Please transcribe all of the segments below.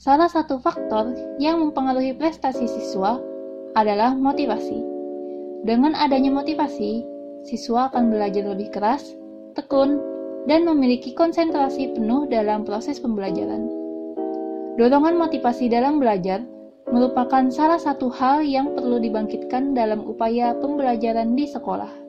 Salah satu faktor yang mempengaruhi prestasi siswa adalah motivasi. Dengan adanya motivasi, siswa akan belajar lebih keras, tekun, dan memiliki konsentrasi penuh dalam proses pembelajaran. Dorongan motivasi dalam belajar merupakan salah satu hal yang perlu dibangkitkan dalam upaya pembelajaran di sekolah.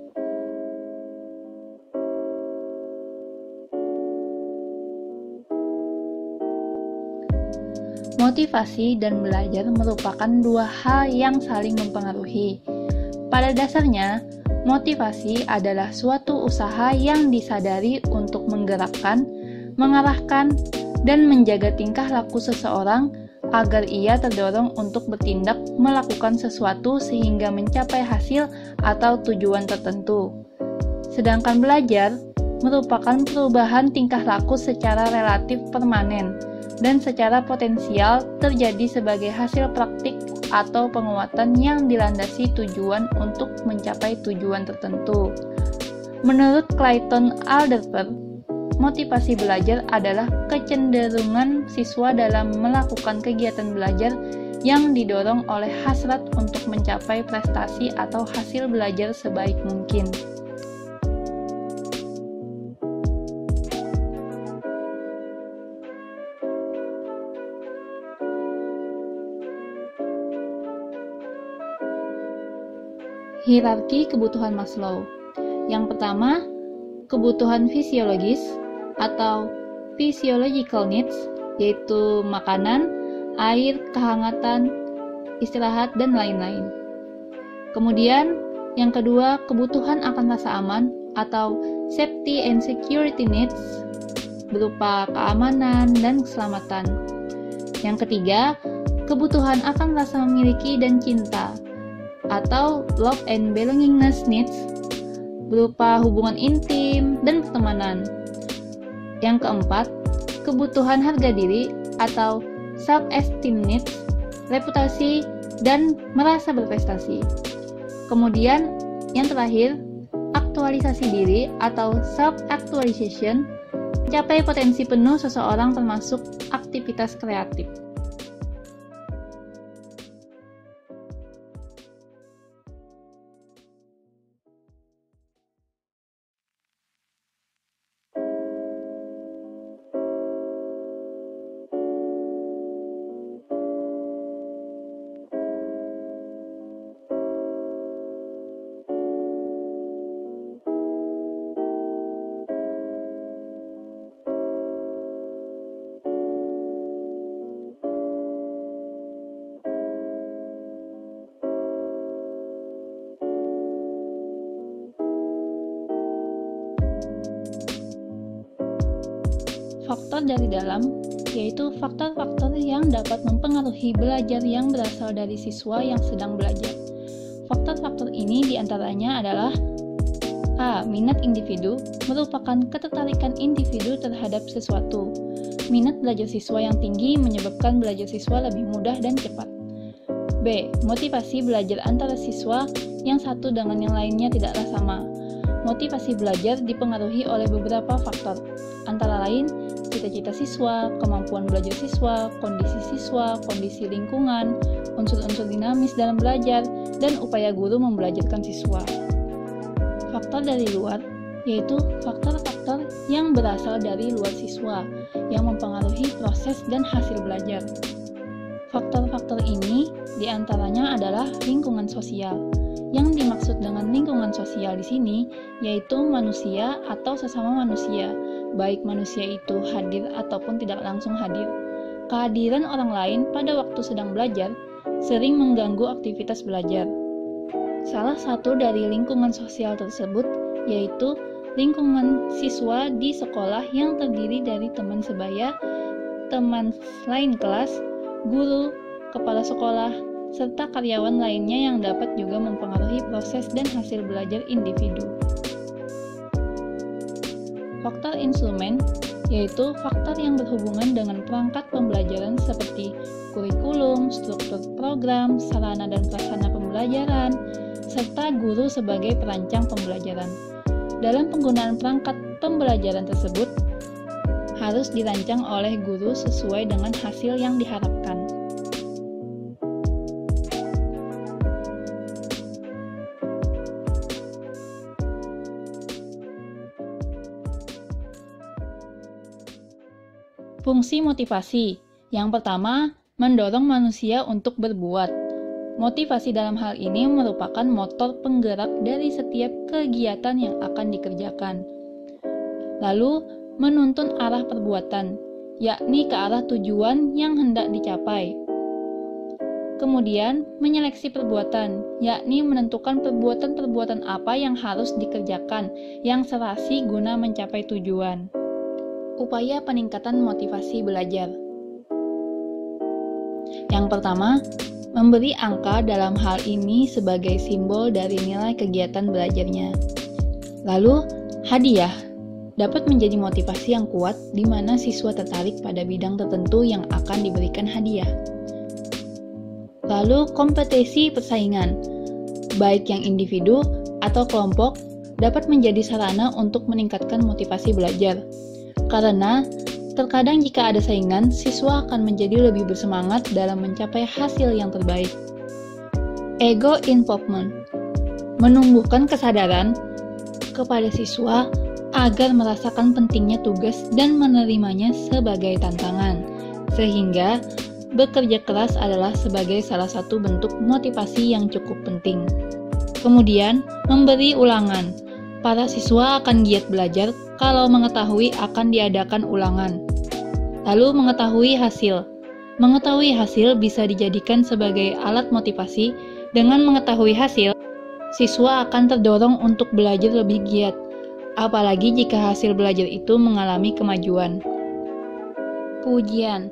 Motivasi dan belajar merupakan dua hal yang saling mempengaruhi. Pada dasarnya, motivasi adalah suatu usaha yang disadari untuk menggerakkan, mengarahkan, dan menjaga tingkah laku seseorang agar ia terdorong untuk bertindak melakukan sesuatu sehingga mencapai hasil atau tujuan tertentu. Sedangkan belajar merupakan perubahan tingkah laku secara relatif permanen dan secara potensial terjadi sebagai hasil praktik atau penguatan yang dilandasi tujuan untuk mencapai tujuan tertentu. Menurut Clayton Alderfer, motivasi belajar adalah kecenderungan siswa dalam melakukan kegiatan belajar yang didorong oleh hasrat untuk mencapai prestasi atau hasil belajar sebaik mungkin. Hierarki kebutuhan Maslow. Yang pertama, kebutuhan fisiologis atau physiological needs, yaitu makanan, air, kehangatan, istirahat, dan lain-lain. Kemudian, yang kedua, kebutuhan akan rasa aman atau safety and security needs, berupa keamanan dan keselamatan. Yang ketiga, kebutuhan akan rasa memiliki dan cinta, atau love and belongingness needs, berupa hubungan intim dan pertemanan. Yang keempat, kebutuhan harga diri atau self-esteem needs, reputasi, dan merasa berprestasi. Kemudian, yang terakhir, aktualisasi diri atau self-actualization, mencapai potensi penuh seseorang termasuk aktivitas kreatif. Faktor dari dalam, yaitu faktor-faktor yang dapat mempengaruhi belajar yang berasal dari siswa yang sedang belajar. Faktor-faktor ini diantaranya adalah A. Minat individu, merupakan ketertarikan individu terhadap sesuatu. Minat belajar siswa yang tinggi menyebabkan belajar siswa lebih mudah dan cepat. B. Motivasi belajar antara siswa yang satu dengan yang lainnya tidaklah sama. Motivasi belajar dipengaruhi oleh beberapa faktor, antara lain cita-cita siswa, kemampuan belajar siswa, kondisi lingkungan, unsur-unsur dinamis dalam belajar, dan upaya guru membelajarkan siswa. Faktor dari luar, yaitu faktor-faktor yang berasal dari luar siswa, yang mempengaruhi proses dan hasil belajar. Faktor-faktor ini diantaranya adalah lingkungan sosial. Yang dimaksud dengan lingkungan sosial di sini yaitu manusia atau sesama manusia, baik manusia itu hadir ataupun tidak langsung hadir. Kehadiran orang lain pada waktu sedang belajar sering mengganggu aktivitas belajar. Salah satu dari lingkungan sosial tersebut yaitu lingkungan siswa di sekolah yang terdiri dari teman sebaya, teman lain kelas, guru, kepala sekolah, serta karyawan lainnya yang dapat juga mempengaruhi proses dan hasil belajar individu. Faktor instrumen, yaitu faktor yang berhubungan dengan perangkat pembelajaran seperti kurikulum, struktur program, sarana dan prasarana pembelajaran, serta guru sebagai perancang pembelajaran. Dalam penggunaan perangkat pembelajaran tersebut, harus dirancang oleh guru sesuai dengan hasil yang diharapkan. Fungsi motivasi. Yang pertama, mendorong manusia untuk berbuat. Motivasi dalam hal ini merupakan motor penggerak dari setiap kegiatan yang akan dikerjakan. Lalu, menuntun arah perbuatan, yakni ke arah tujuan yang hendak dicapai. Kemudian, menyeleksi perbuatan, yakni menentukan perbuatan-perbuatan apa yang harus dikerjakan, yang serasi guna mencapai tujuan. Upaya peningkatan motivasi belajar. Yang pertama, memberi angka dalam hal ini sebagai simbol dari nilai kegiatan belajarnya. Lalu, hadiah dapat menjadi motivasi yang kuat di mana siswa tertarik pada bidang tertentu yang akan diberikan hadiah. Lalu, kompetisi persaingan, baik yang individu atau kelompok, dapat menjadi sarana untuk meningkatkan motivasi belajar. Karena terkadang jika ada saingan, siswa akan menjadi lebih bersemangat dalam mencapai hasil yang terbaik. Ego involvement menumbuhkan kesadaran kepada siswa agar merasakan pentingnya tugas dan menerimanya sebagai tantangan, sehingga bekerja keras adalah sebagai salah satu bentuk motivasi yang cukup penting. Kemudian, memberi ulangan. Para siswa akan giat belajar kalau mengetahui akan diadakan ulangan. Lalu mengetahui hasil. Mengetahui hasil bisa dijadikan sebagai alat motivasi. Dengan mengetahui hasil, siswa akan terdorong untuk belajar lebih giat, apalagi jika hasil belajar itu mengalami kemajuan. Pujian.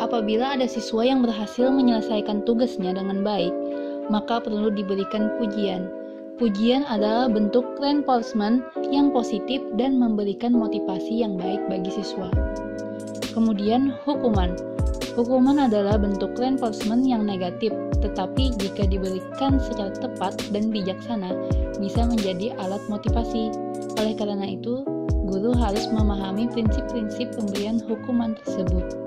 Apabila ada siswa yang berhasil menyelesaikan tugasnya dengan baik, maka perlu diberikan pujian. Pujian adalah bentuk reinforcement yang positif dan memberikan motivasi yang baik bagi siswa. Kemudian, hukuman. Hukuman adalah bentuk reinforcement yang negatif, tetapi jika diberikan secara tepat dan bijaksana, bisa menjadi alat motivasi. Oleh karena itu, guru harus memahami prinsip-prinsip pemberian hukuman tersebut.